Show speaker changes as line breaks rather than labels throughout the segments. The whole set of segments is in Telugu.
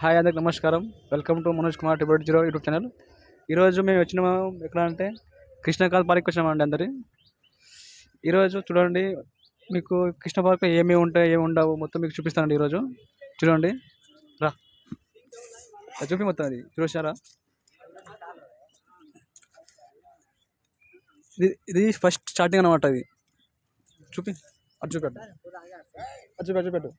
హాయ్ అందరికి నమస్కారం. Welcome to Manoj Kumar 0 YouTube channel. ఈరోజు మేము వచ్చిన ఎక్కడ అంటే కృష్ణకాంత్ పార్క్ వచ్చినామండి అందరి. ఈరోజు చూడండి మీకు కృష్ణ పార్క్లో ఏమేమి ఉంటాయి ఏమి ఉండవు మొత్తం మీకు చూపిస్తానండి. ఈరోజు చూడండి రా చూపి మొత్తం అది చూసారా. ఇది ఫస్ట్ స్టార్టింగ్ అనమాట. ఇది చూపి అది చూపెట్టు అది చూపెట్టు చూపెట్టు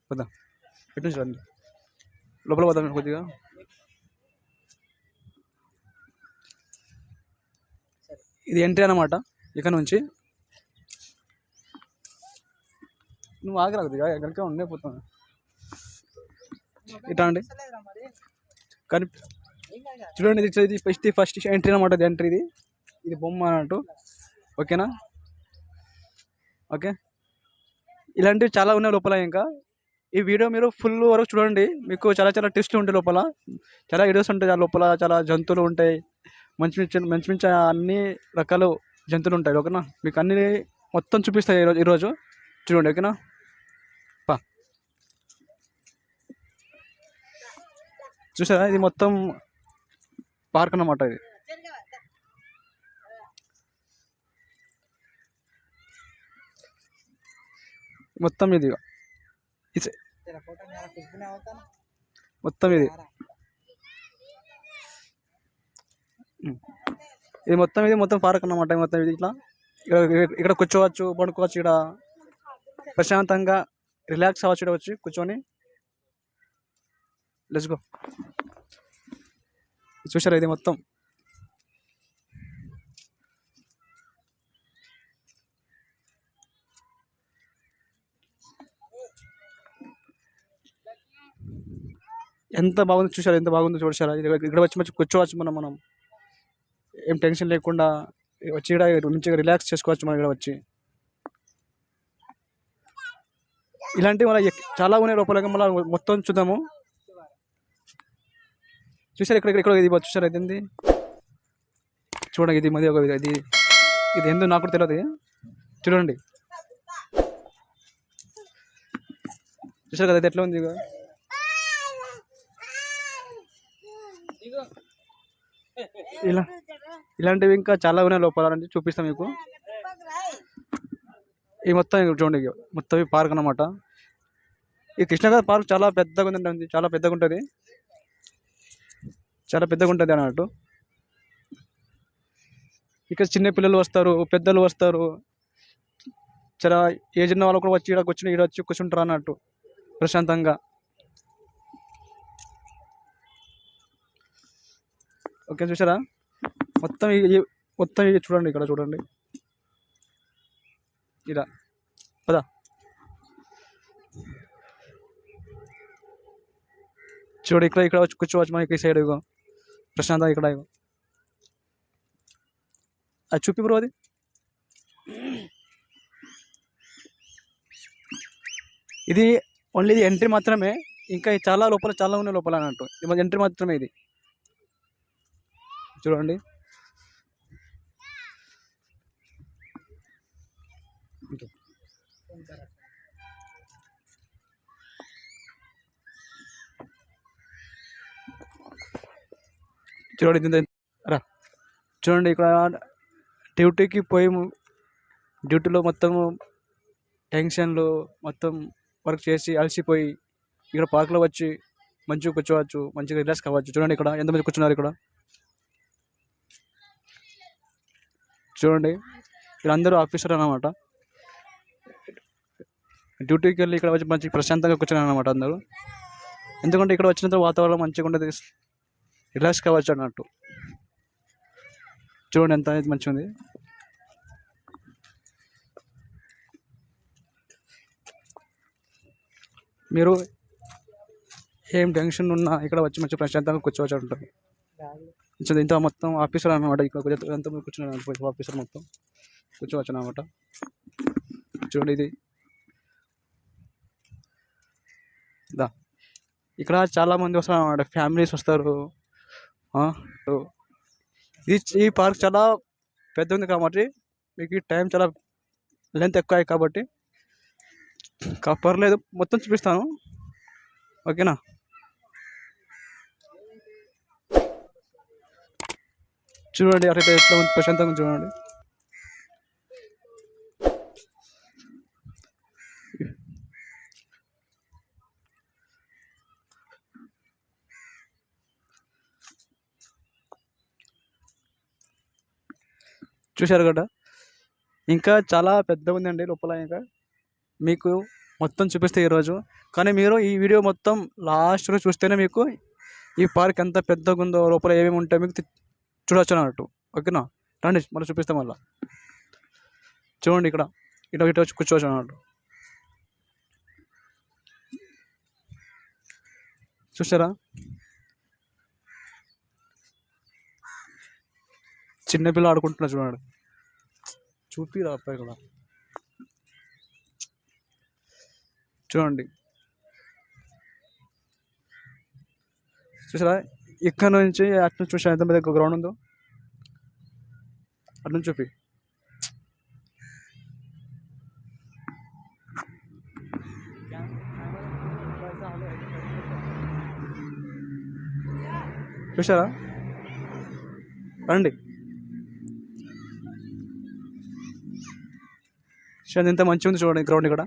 పోదాం. ఎటు నుంచి రండి లోపల పోదాం కొద్దిగా. ఇది ఎంట్రీ అనమాట. ఇక్కడ నుంచి నువ్వు ఆగరా కొద్దిగా ఎక్కడికే ఉండే పోతాను ఇట్లా అండి. కానీ చూడండి ఇది ఫస్ట్ ఎంట్రీ అనమాట. ఇది ఎంట్రీ ఇది బొమ్మ అన్నట్టు. ఓకేనా? ఓకే, ఇలాంటివి చాలా ఉన్నాయి లోపల. ఇంకా ఈ వీడియో మీరు ఫుల్ వరకు చూడండి. మీకు చాలా చాలా టెస్ట్లు ఉంటాయి లోపల, చాలా వీడియోస్ ఉంటాయి లోపల. చాలా జంతువులు ఉంటాయి, మంచి మంచి అన్ని రకాల జంతువులు ఉంటాయి. ఓకేనా? మీకు అన్ని మొత్తం చూపిస్తాయి ఈరోజు చూడండి. ఓకేనా? పా చూసారా, ఇది మొత్తం పార్క్ అన్నమాట. ఇది మొత్తం ఇది మొత్తం ఇది మొత్తం పార్క్ అన్నమాట. మొత్తం ఇది ఇట్లా ఇక్కడ కూర్చోవచ్చు, పడుకోవచ్చు. ఇక్కడ ప్రశాంతంగా రిలాక్స్ అవ్వచ్చు. ఇక్కడ వచ్చి కూర్చొని లెట్స్ గో. చూసారా, ఇది మొత్తం ఎంత బాగుంది. చూసారా ఎంత బాగుందో చూసారా. ఇక్కడ వచ్చి మంచి కూర్చోవచ్చు. మనం ఏం టెన్షన్ లేకుండా వచ్చి ఇక్కడ మంచిగా రిలాక్స్ చేసుకోవచ్చు. మనం ఇక్కడ వచ్చి ఇలాంటివి మళ్ళీ చాలా ఉన్నాయి లోపల. మళ్ళీ మొత్తం చూద్దాము. చూసారా ఇక్కడ ఇది చూసారా. ఇది చూడండి. ఇది మధ్య ఒక ఇది ఎందుకు నాకు కూడా తెలియదు. చూడండి చూసారు కదా ఇది ఎట్లా ఉంది. ఇలాంటివి ఇంకా చాలా ఉన్నాయి లోపల. చూపిస్తాం మీకు. ఈ మొత్తం చూడండి, మొత్తం ఈ పార్క్ అన్నమాట. ఈ కృష్ణగారి పార్క్ చాలా పెద్దగా ఉంటుంది. చాలా పెద్దగా ఉంటుంది. చాలా పెద్దగా ఉంటుంది అన్నట్టు. ఇక్కడ చిన్న పిల్లలు వస్తారు, పెద్దలు వస్తారు. చాలా ఏజ్ ఉన్న వాళ్ళు కూడా వచ్చి ఇక్కడ వచ్చి కూర్చుంటారు అన్నట్టు ప్రశాంతంగా. ఓకే, చూసారా మొత్తం మొత్తం చూడండి. ఇక్కడ చూడండి. ఇలా పదా చూడు. ఇక్కడ వచ్చి కూర్చోవచ్చు మనకి. సైడ్ ఇగో ప్రశాంతంగా. ఇక్కడ ఇగో అది చూపి బ్రో. అది ఇది ఓన్లీ ఇది ఎంట్రీ మాత్రమే. ఇంకా చాలా లోపల చాలా ఉన్నాయి లోపల అన్నట్టు. ఇది ఎంట్రీ మాత్రమే. ఇది చూడండి. చూడండి రా. చూడండి ఇక్కడ డ్యూటీకి పోయి డ్యూటీలో మొత్తం టెన్షన్లు మొత్తం వర్క్ చేసి అలసిపోయి ఇక్కడ పార్క్లో వచ్చి మంచిగా కూర్చోవచ్చు, మంచిగా రిలాక్స్ కావచ్చు. చూడండి ఇక్కడ ఎంతమంది కూర్చున్నారు. ఇక్కడ చూడండి. వీళ్ళందరూ ఆఫీసర్ అన్నమాట. డ్యూటీకి వెళ్ళి ఇక్కడ వచ్చి మంచి ప్రశాంతంగా కూర్చున్నారు అన్నమాట అందరూ. ఎందుకంటే ఇక్కడ వచ్చినంత వాతావరణం మంచిగా ఉంటుంది, రిలాక్స్ కావచ్చు అన్నట్టు. చూడండి ఎంత అనేది మంచిగా ఉంది. మీరు ఏం టెన్షన్ ఉన్నా ఇక్కడ వచ్చి మంచి ప్రశాంతంగా కూర్చోవచ్చు అంటారు. ఇంత మొత్తం ఆఫీసర్ అన్నమాట. ఇక్కడ ఎంత కూర్చున్నారు ఆఫీసర్ మొత్తం కూర్చోవచ్చు అన్నమాట. చూడండి ఇది ఇక్కడ చాలా మంది వస్తారు అన్నమాట. ఫ్యామిలీస్ వస్తారు. ఈ పార్క్ చాలా పెద్ద ఉంది కాబట్టి మీకు ఈ టైం చాలా లెంత్ ఎక్కువ అయ్యి కాబట్టి పర్లేదు మొత్తం చూపిస్తాను, ఓకేనా. చూడండి అట్లా ఎట్లా ఉంది, ప్రశాంతంగా చూడండి. చూశారు కదా, ఇంకా చాలా పెద్దగా ఉందండి లోపల. ఇంకా మీకు మొత్తం చూపిస్తే ఈరోజు, కానీ మీరు ఈ వీడియో మొత్తం లాస్ట్లో చూస్తేనే మీకు ఈ పార్క్ ఎంత పెద్దగా ఉందో, లోపల ఏమేమి ఉంటాయో మీకు చూడవచ్చు అన్నట్టు, ఓకేనా. రండి మళ్ళీ చూపిస్తాం. మళ్ళీ చూడండి, ఇక్కడ ఇటు ఇటు వచ్చి కూర్చోవచ్చు అన్నట్టు. చూసారా, చిన్నపిల్ల ఆడుకుంటున్నా చూడండి. చూపిరా అబ్బాయి కూడా చూడండి. చూసారా, ఇక్కడ నుంచి అటు నుంచి చూసా ఎంత పెద్ద గ్రౌండ్ ఉందో, అటు నుంచి చూపి. చూసారా, రండి. ప్రశాంత్ ఎంత మంచిగా ఉంది చూడండి గ్రౌండ్. ఇక్కడ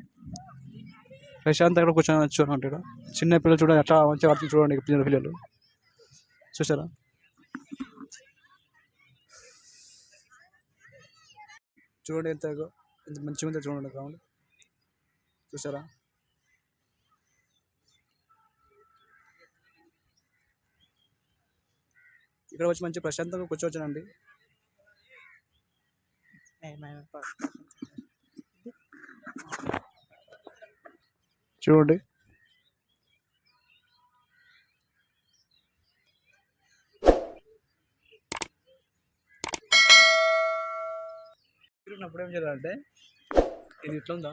ప్రశాంత్ ఇక్కడ కూర్చొని చూడండి. ఇక్కడ చిన్న పిల్లలు చూడండి అట్లా మంచిగా ఆడుతుంది చూడండి, చిన్న పిల్లలు. చూసారా, చూడండి ఎంత మంచిగా ఉందో చూడండి గ్రౌండ్. చూసారా, ఇక్కడ వచ్చి మంచి ప్రశాంతంగా కూర్చోవచ్చునండి. చూడండి, అప్పుడు ఏం చేయాలంటే ఇది ఇట్లా ఉందా,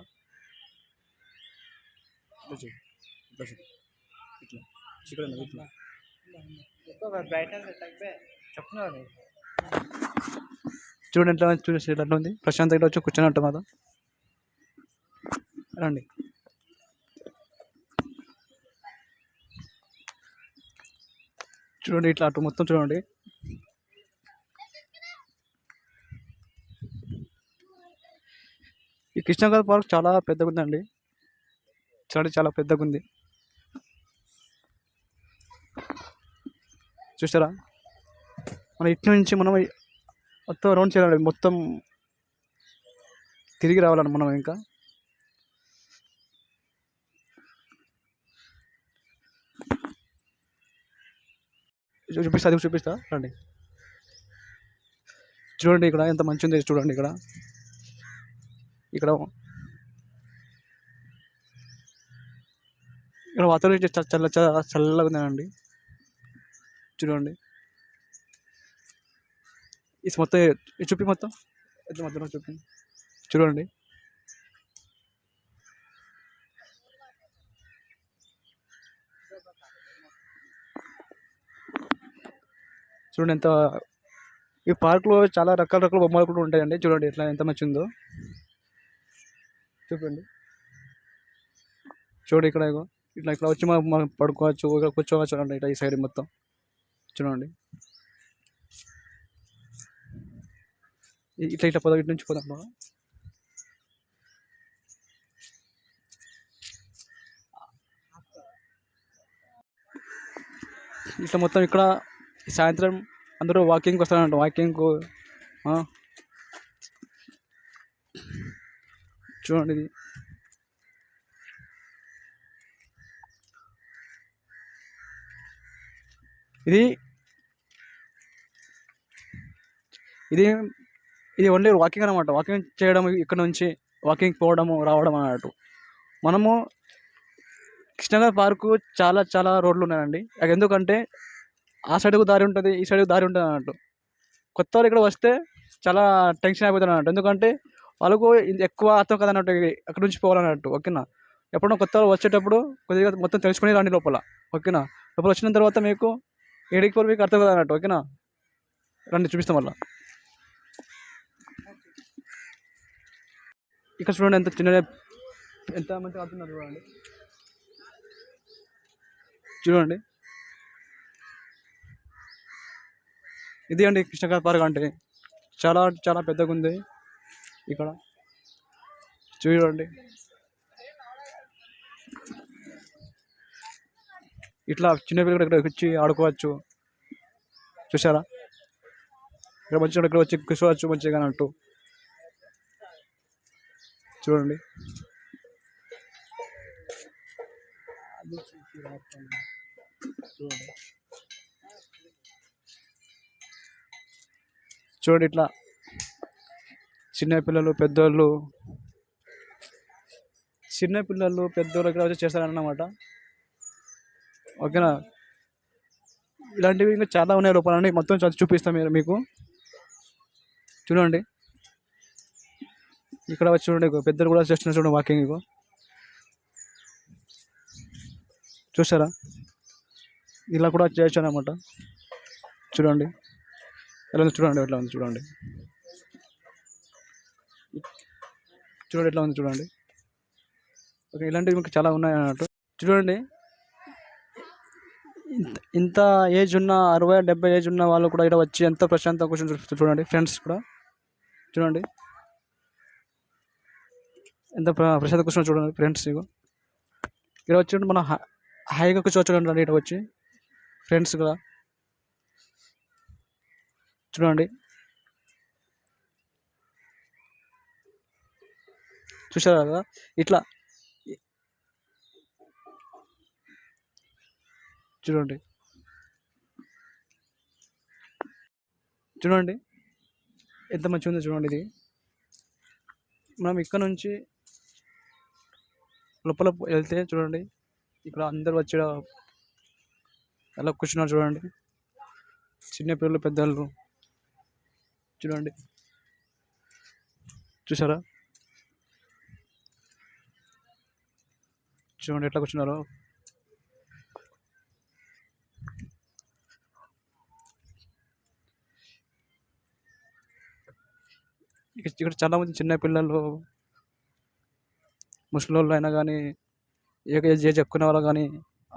ఇట్లా ఇట్లా ఇట్లా చూడండి ఎట్లా చూసి ఎట్లా ఉంది. ప్రశాంత్ ఇక్కడ వచ్చి కూర్చొని మాదా. రండి, చూడండి ఇట్లా అటు మొత్తం చూడండి. ఈ కృష్ణాగర్ పార్క్ చాలా పెద్దగా ఉందండి, చాలా పెద్దగా ఉంది. చూసారా, మనం ఇటు నుంచి మనం మొత్తం రౌండ్ చేయాలి, మొత్తం తిరిగి రావాలండి మనం. ఇంకా చూపిస్తా, అది చూపిస్తా రండి. చూడండి ఇక్కడ ఎంత మంచి ఉంది చూడండి. ఇక్కడ ఇక్కడ ఇక్కడ వాతావరణం చల్లగా ఉందండి. చూడండి ఇది మొత్తం చూపి, మొత్తం మొత్తం చూపి. చూడండి, చూడండి ఎంత ఈ పార్క్లో చాలా రకాల బొమ్మలు కూడా ఉంటాయండి. చూడండి ఎట్లా ఎంత మంచి ఉందో చూపండి. చూడండి ఇక్కడ ఇట్లా ఇట్లా వచ్చి మనం పడుకోవచ్చు, ఇక్కడ కూర్చోవచ్చు చూడండి. ఇట్లా ఈ సైడ్ మొత్తం చూడండి. ఇట్లా ఇట్లా ఇటు నుంచి పోదాం మనం. ఇట్లా మొత్తం ఇక్కడ సాయంత్రం అందరూ వాకింగ్కి వస్తారంట. వాకింగ్కు చూడండి, ఇది ఇది ఇది ఓన్లీ వాకింగ్ అనమాట. వాకింగ్ చేయడం, ఇక్కడ నుంచి వాకింగ్ పోవడము రావడం అన్నట్టు. మనము కృష్ణాగర్ పార్కు చాలా రోడ్లు ఉన్నాయండి. ఎందుకంటే ఆ సైడ్కు దారి ఉంటుంది, ఈ సైడ్కు దారి ఉంటుంది అన్నట్టు. కొత్త వాళ్ళు ఇక్కడ వస్తే చాలా టెన్షన్ అయిపోతుంది అన్నట్టు. ఎందుకంటే వాళ్ళకు ఎక్కువ అర్థం కదా అన్నట్టు, అక్కడ నుంచి పోవాలన్నట్టు, ఓకేనా. ఎప్పుడో కొత్త వాళ్ళు వచ్చేటప్పుడు కొద్దిగా మొత్తం తెలుసుకుని రండి లోపల, ఓకేనా. లోపల వచ్చిన తర్వాత మీకు ఏడికి పోవాలి మీకు అర్థం కదా అన్నట్టు, ఓకేనా. రండి చూపిస్తాం. వల్ల ఇక్కడ చూడండి ఎంత చిన్న ఎంత మంది ఆడుతున్నారు చూడండి. చూడండి ఇది అండి కృష్ణకార్ పార్క్ అంటే చాలా చాలా పెద్దగా ఉంది ఇక్కడ. చూడండి ఇట్లా చిన్నపిల్లలు కూడా ఇక్కడ వచ్చి ఆడుకోవచ్చు. చూసారా ఇక్కడ మంచిగా ఇక్కడ వచ్చి కూర్చోవచ్చు మంచిగా అన్నట్టు. చూడండి చూడండి చూడండి ఇట్లా చిన్నపిల్లలు పెద్దోళ్ళు ఇక్కడ వచ్చి చేస్తారన్నమాట. ఓకేనా, ఇలాంటివి ఇంకా చాలా ఉన్నాయి లోపల, మొత్తం చదివి చూపిస్తాం మీకు. చూడండి ఇక్కడ వచ్చి చూడండి పెద్దలు కూడా చేస్తున్నారు చూడండి వాకింగ్. చూసారా ఇలా కూడా చేయొచ్చు అనమాట. చూడండి ఎలా ఉంది చూడండి, ఎట్లా ఉంది చూడండి. చూడండి ఎట్లా ఉంది చూడండి. ఓకే, ఇలాంటివి మీకు చాలా ఉన్నాయి అన్నట్టు. చూడండి ఇంత ఏజ్ ఉన్న 60-70 ఏజ్ ఉన్న వాళ్ళు కూడా ఇక్కడ వచ్చి ఎంత ప్రశాంతంగా కూర్చొని చూడండి. ఫ్రెండ్స్ కూడా చూడండి ఎంత ప్రశాంతంగా కూర్చొని చూడండి ఫ్రెండ్స్. ఇక్కడ వచ్చి మనం హాయిగా కూర్చోవచ్చు అండి ఇక్కడ వచ్చి ఫ్రెండ్స్ కూడా. చూడండి చూసారా కదా ఇట్లా. చూడండి చూడండి ఎంత మంచిగా ఉందో చూడండి. ఇది మనం ఇక్కడ నుంచి లోపల వెళ్తే చూడండి ఇక్కడ అందరు వచ్చి ఎలా కూర్చున్నారు చూడండి. చిన్నపిల్లలు పెద్దలు చూడండి. చూసారా చూడండి ఎట్లా కూర్చున్నారో. ఇక్కడ చాలా మంది చిన్నపిల్లలు ముసలి వాళ్ళు అయినా కానీ ఏజ్ ఎక్కువ వాళ్ళు కానీ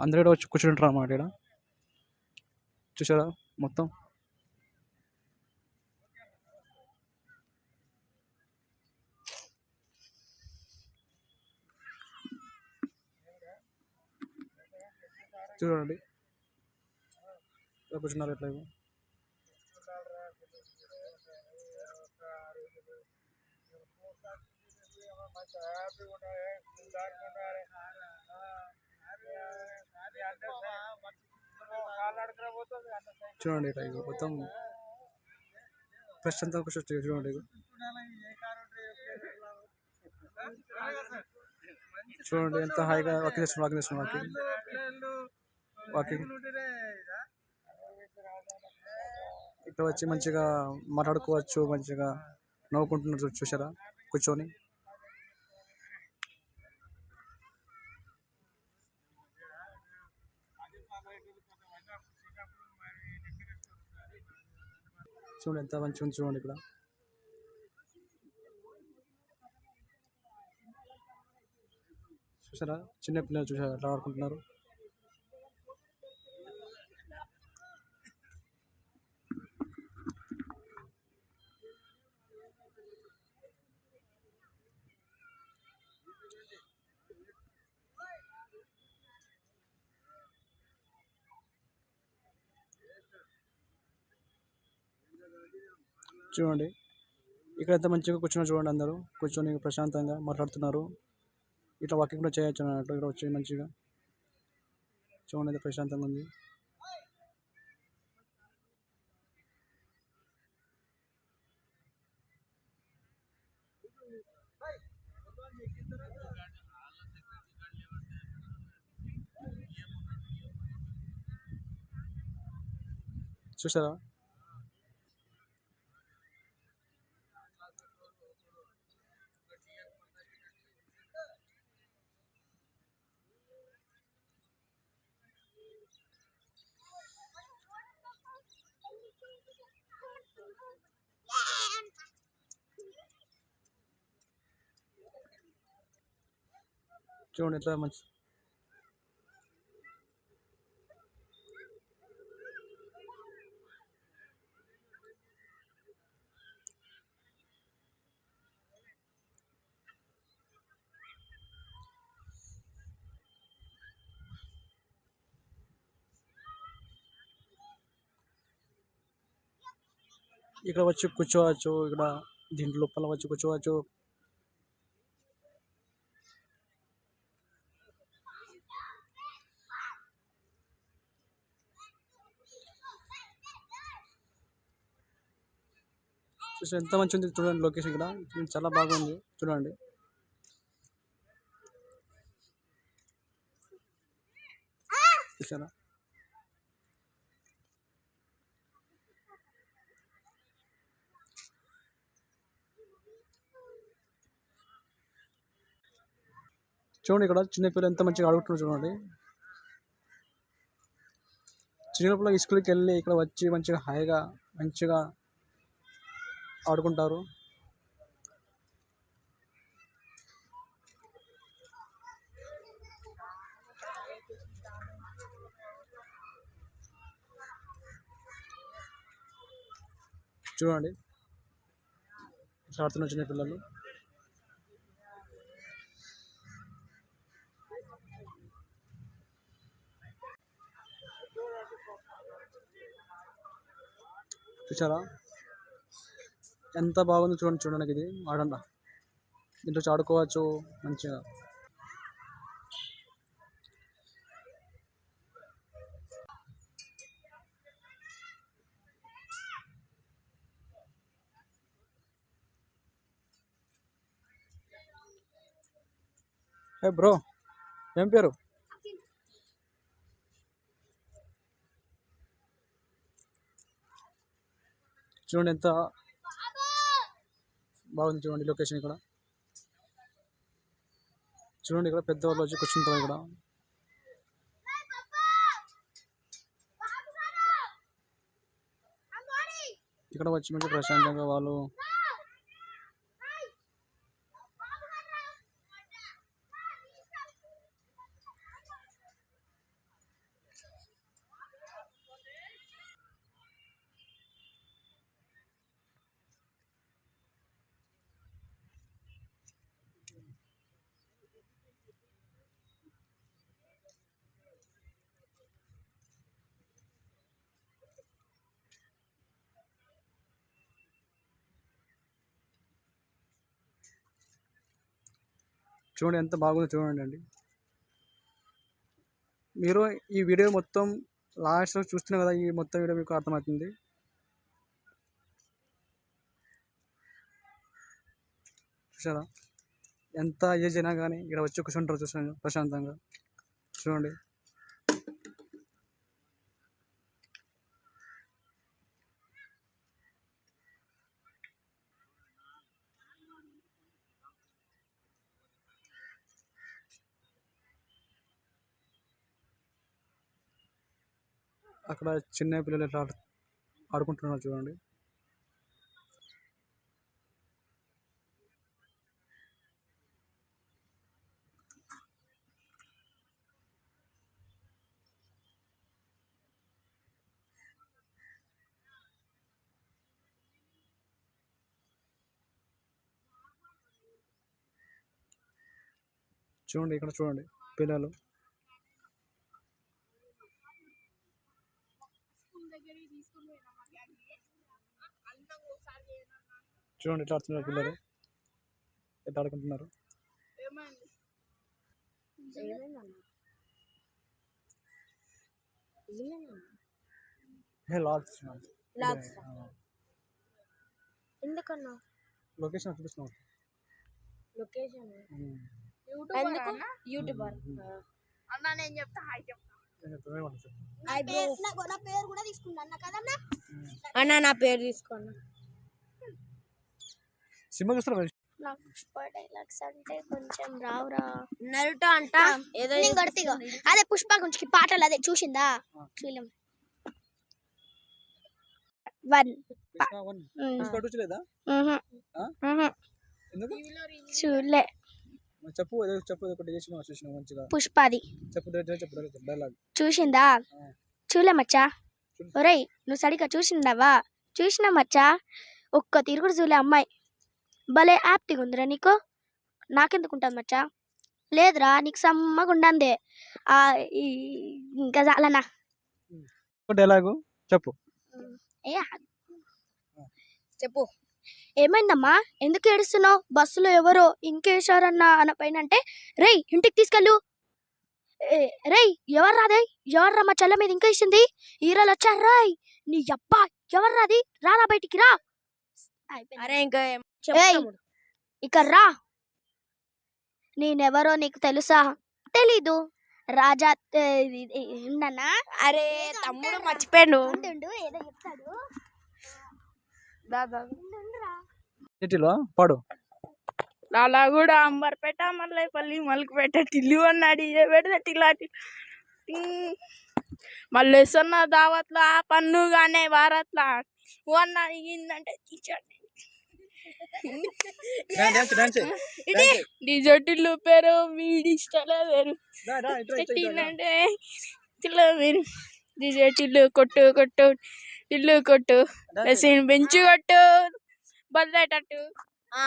అందరూ ఇక్కడ వచ్చి కూర్చుంటారు అన్నమాట. ఇక్కడ చూసారా మొత్తం. చూడండి కూర్చున్నారు ఎట్లా. చూడండి ఇట్లా మొత్తం ప్రశాంతంగా కూర్చొచ్చు. చూడండి చూడండి ఎంత హాయిగా వాకింగ్ చేస్తున్నారు వాకింగ్. ఇక్కడ వచ్చి మంచిగా మాట్లాడుకోవచ్చు, మంచిగా నవ్వుకుంటున్నారు చూసారా కూర్చొని. చూడండి ఎంత మంచిగా ఉంది చూడండి ఇక్కడ. చూసారా చిన్నపిల్లలు చూసారా ఎట్లా ఆడుకుంటున్నారు. చూడండి ఇక్కడ ఎంత మంచిగా కూర్చున్నారు చూడండి. అందరూ కూర్చొని ప్రశాంతంగా మాట్లాడుతున్నారు. ఇట్లా వాకింగ్ కూడా చేయొచ్చు అన్నట్టు. ఇక్కడ వచ్చి మంచిగా చూడండి ఎంత ప్రశాంతంగా ఉంది. చూసారా చూడండి ఎంత మంచి ఇక్కడ వచ్చి కూర్చోవచ్చు. ఇక్కడ దీంట్లో లోపల వచ్చి కూర్చోవచ్చు. చూసి ఎంత మంచి ఉంది చూడండి. లొకేషన్ ఇక్కడ చాలా బాగుంది చూడండి. చూసారా చూడండి. ఇక్కడ చిన్నపిల్లలు ఎంత మంచిగా ఆడుకుంటున్నారు చూడండి. చిన్నపిల్లలు స్కూల్కి వెళ్ళి ఇక్కడ వచ్చి మంచిగా హాయిగా మంచిగా ఆడుకుంటారు. చూడండి ఆడుతున్న చిన్న పిల్లలు. చూసారా ఎంత బాగుందో చూడండి. చూడడానికి ఇది ఆడండి. దీంట్లో ఆడుకోవచ్చు మంచిగా. ఏ బ్రో ఏం పేరు? చూడండి ఎంత బాగుంది చూడండి లొకేషన్. ఇక్కడ చూడండి. ఇక్కడ పెద్దవాళ్ళు వచ్చి కూర్చుంటారు. ఇక్కడ వచ్చి మంచి ప్రశాంతంగా వాళ్ళు చూడండి ఎంత బాగుందో చూడండి అండి. మీరు ఈ వీడియో మొత్తం లాస్ట్లో చూస్తున్నారు కదా. ఈ మొత్తం వీడియో మీకు అర్థమవుతుంది. చూసారా ఎంత ఏజ్ అయినా కానీ ఇక్కడ వచ్చి కూర్చుంటారు చూసాను ప్రశాంతంగా. చూడండి అక్కడ చిన్న పిల్లలు ఎట్లా ఆడుకుంటున్నారు చూడండి. చూడండి ఇక్కడ చూడండి పిల్లలు. చూడండి ఎట్లా ఆడుతున్నారు పిల్లలు. ఎట్లా ఆడుకుంటున్నారు.
ఎందుకన్నా
లొకేషన్ చూపిస్తున్నావు.
లొకేషన్ యూట్యూబర్ అన్నా నేను చెప్తా. హాయ్ చెప్తా నా పేరు కూడా తీసుకున్నా కదన్నా. అన్న నా పేరు తీసుకున్నా.
సినిమా చూస్తారా?
నాకు పుష్ప డైలాగ్స్ అంటే కొంచెం రావురా. నరుటో అంట ఏదో అదే పుష్ప గురించి పాటలు అదే చూసిందా? చూడలేం.
చూడలే. చెప్పు ఏదో చెప్పు ఒకటి చేసినావు చూసినావు మంచిగా
పుష్పాది
చెప్పు చెప్పు డైలాగ్
చూసిందా చూలే మచ్చా ఒరేయ్ నువ్వు సరిగ్గా చూసిండావా చూసినా మచ్చా ఒక్క తిరుగుడు చూలే అమ్మాయి భలే యాప్టిగా ఉందిరా నీకు నాకెందుకుంటుంది మచ్చా లేదురా నీకు సమ్మగా ఉండందే ఇంకా చాలనా
డైలాగు చెప్పు
ఏ చెప్పు ఏమైందమ్మా ఎందుకు ఏడుస్తున్నావు బస్సులో ఎవరో ఇంకేశారన్నా అన్న పైన అంటే రేయ్ ఇంటికి తీసుకెళ్ళు రేయ్ ఎవర్రా మా చెల్ల మీద ఇంకా ఇచ్చింది ఈరలు వచ్చారు రాయ్ నీ అబ్బా ఎవర్రాది రారా బయటికి రా అరే ఇంకా ఇక రా నేనెవరో నీకు తెలుసా తెలీదు రాజా ఏంటన్నా
అరే తమ్ముడు మర్చిపోయాను
ఏదో చెప్తాడు
సిటీలో పాడు
అలా కూడా అంబర్పేట మల్లైపల్లి మలుకుపేట టిల్లు అన్నాడు ఇదే పెడితే టిల్లాటి మళ్ళీ వేస్తున్న దావత్లో ఆ పన్నుగానే భారత్లో అన్న అడిగిందంటే డిజర్టిల్లు పేరు వీడి ఇష్టాలే వేరు పెట్టిందంటే మీరు డిజర్టిల్లు కొట్టు కొట్టు ఇల్లు కొట్టు బెంచు కొట్టు బద్దేటట్టు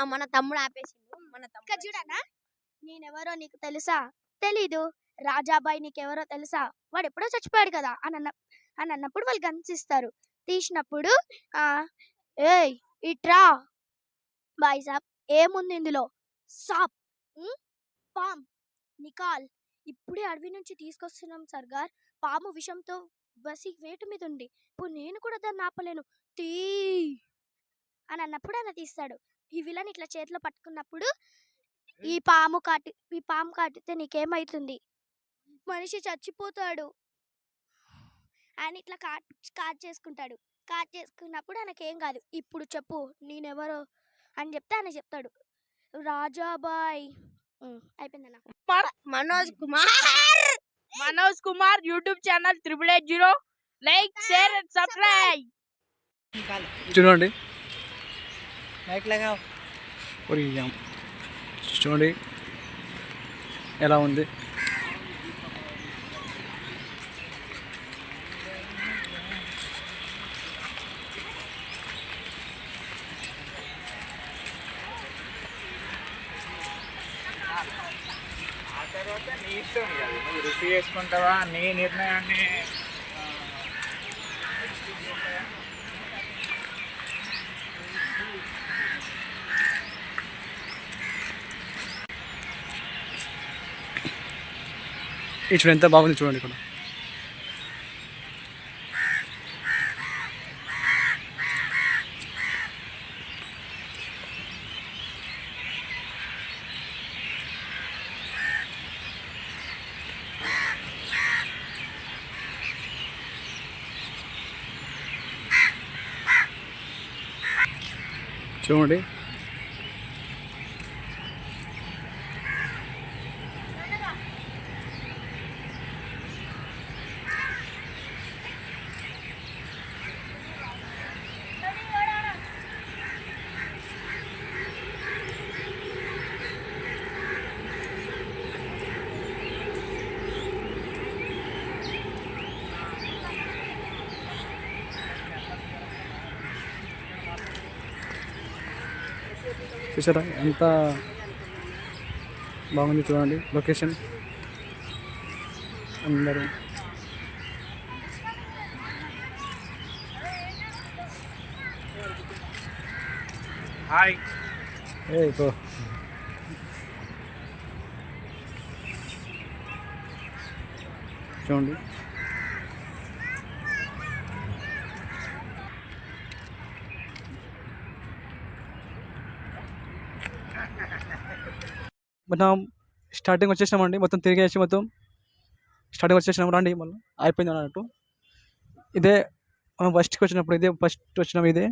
మన తమ్ముడు ఆపేసిండు మన తమ్ముడు చూడనా నేనెవరో నీకు తెలుసా తెలీదు రాజాబాయ్ నీకెవరో తెలుసా వాడు ఎప్పుడో చచ్చిపోయాడు కదా అని అన్నప్పుడు వాళ్ళు గమనిస్తారు తీసినప్పుడు ఏయ్ ఇట్రా బాయ్ సాబ్ ఏముంది ఇందులో సాప్ పామ్ నికాల్ ఇప్పుడే అడవి నుంచి తీసుకొస్తున్నాం సర్గార్ పాము విషంతో బసి వేటు మీద ఉంది ఇప్పుడు నేను కూడా దాన్ని ఆపలేను తీ అని అన్నప్పుడు ఆయన తీస్తాడు ఈ విలన్ ఇట్లా చేతిలో పట్టుకున్నప్పుడు ఈ పాము కాటితే నీకేమైతుంది మనిషి చచ్చిపోతాడు ఆయన ఇట్లా కాట్ చేసుకున్నప్పుడు ఆయనకేం కాదు ఇప్పుడు చెప్పు నేనెవరో అని చెప్తే ఆయన చెప్తాడు రాజాబాయ్ అయిపోయిందన్న
Manoj Kumar YouTube channel 8880 like share and subscribe
చూడండి చూడండి ఎలా ఉంది
నీ ఇష్టం నువ్వు రిసీవ్ చేసుకుంటావా నీ నిర్ణయాన్ని
చూడండి ఎంత బాగుంది చూడండి ఇక్కడ చూడండి చూసారా ఎంత బాగుంది చూడండి లొకేషన్ అందరూ
హాయ్
చూడండి మనం స్టార్టింగ్ వచ్చేసినామండి మొత్తం తిరిగేసి మొత్తం స్టార్టింగ్ వచ్చేసినాం రండి మళ్ళీ అయిపోయింది అన్నట్టు ఇదే మనం ఫస్ట్కి వచ్చినప్పుడు ఇదే ఫస్ట్ వచ్చినాం ఇదే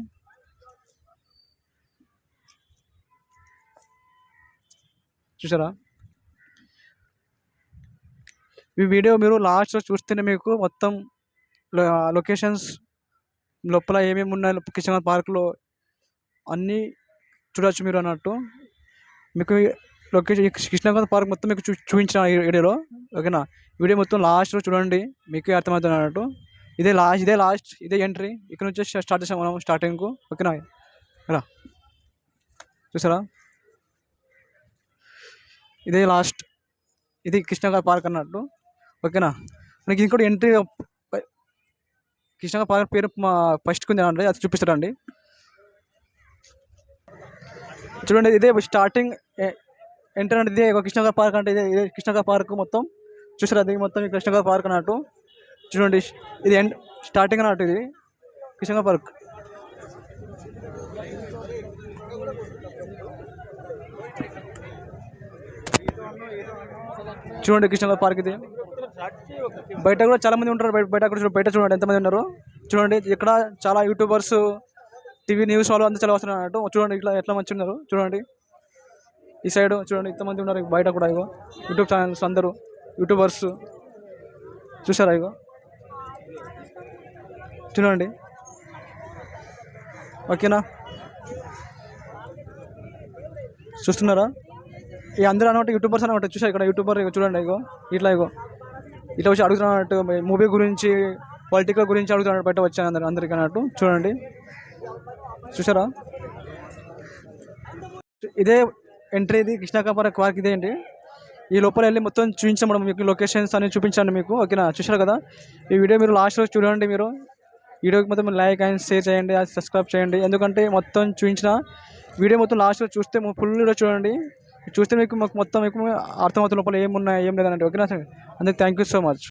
చూసారా ఈ వీడియో మీరు లాస్ట్లో చూస్తేనే మీకు మొత్తం లొకేషన్స్ లోపల ఏమేమి ఉన్నాయి కిషన్ పార్క్లో అన్నీ చూడవచ్చు మీరు అన్నట్టు మీకు లొకేషన్ కృష్ణాగోదావరి పార్క్ మొత్తం మీకు చూపించిన ఈ వీడియోలో. ఓకేనా, వీడియో మొత్తం లాస్ట్లో చూడండి, మీకే అర్థమవుతుంది అన్నట్టు. ఇదే లాస్ట్ ఇదే ఎంట్రీ. ఇక్కడ నుంచి స్టార్ట్ చేసాం మనం స్టార్టింగ్కు. ఓకేనా, ఇలా చూసారా, ఇదే లాస్ట్, ఇది కృష్ణాగోదావరి పార్క్ అన్నట్టు. ఓకేనా, మనకి ఇంకోటి ఎంట్రీ కృష్ణాగోదావరి పార్క్ పేరు మా ఫస్ట్కి ఉంది అంటే అది చూపిస్తారండి. చూడండి, ఇదే స్టార్టింగ్ ఎంట్రీ అంటే ఇదే కృష్ణాగోదావరి పార్క్ అంటే ఇదే కృష్ణాగోదావరి పార్క్ మొత్తం చూసారా, అది మొత్తం కృష్ణాగోదావరి పార్క్ అన్నట్టు. చూడండి, ఇది స్టార్టింగ్ అన్నట్టు, ఇది కృష్ణాగోదావరి పార్క్. చూడండి కృష్ణాగోదావరి పార్క్ ఇది. బయట కూడా చాలా మంది ఉంటారు, బయట కూడా బయట చూడండి ఎంతమంది ఉన్నారు. చూడండి, ఇక్కడ చాలా యూట్యూబర్స్, టీవీ న్యూస్ వాళ్ళు అందరూ చాలా వస్తున్నారు అన్నట్టు. చూడండి ఇట్లా ఎట్లా మంచి ఉన్నారు. చూడండి ఈ సైడ్ చూడండి ఎంతమంది ఉన్నారు బయట కూడా. ఇగో యూట్యూబ్ ఛానల్స్ అందరూ యూట్యూబర్స్ చూసారా, ఇగో చూడండి. ఓకేనా, చూస్తున్నారా, ఈ అందరూ అనమాట యూట్యూబర్స్ అనమాట. చూసారు ఇక్కడ యూట్యూబర్ చూడండి, ఇగో ఇట్లా వచ్చి అడుగుతున్నట్టు మూవీ గురించి, పొలిటికల్ గురించి అడుగుతున్నాడు బయట వచ్చాను అందరికీ అన్నట్టు. చూడండి చూసారా, ఇదే ఎంట్రీ, ఇది కృష్ణాగోదావరి పార్క్ ఇదే అండి. ఈ లోపల వెళ్ళి మొత్తం చూపించాం మనం మీకు, లొకేషన్స్ అని చూపించాను మీకు. ఓకేనా, చూసారు కదా. ఈ వీడియో మీరు లాస్ట్ రోజు చూడండి. మీరు వీడియోకి మొత్తం లైక్ అండ్ షేర్ చేయండి, సబ్స్క్రైబ్ చేయండి. ఎందుకంటే మొత్తం చూపించిన వీడియో మొత్తం లాస్ట్ రోజు చూస్తే ఫుల్ వీడియో చూడండి. చూస్తే మీకు మొత్తం మీకు అర్థమవుతున్న లోపల ఏమున్నాయి ఏం లేదంటే. ఓకేనా, అందుకే థ్యాంక్ యూ సో మచ్.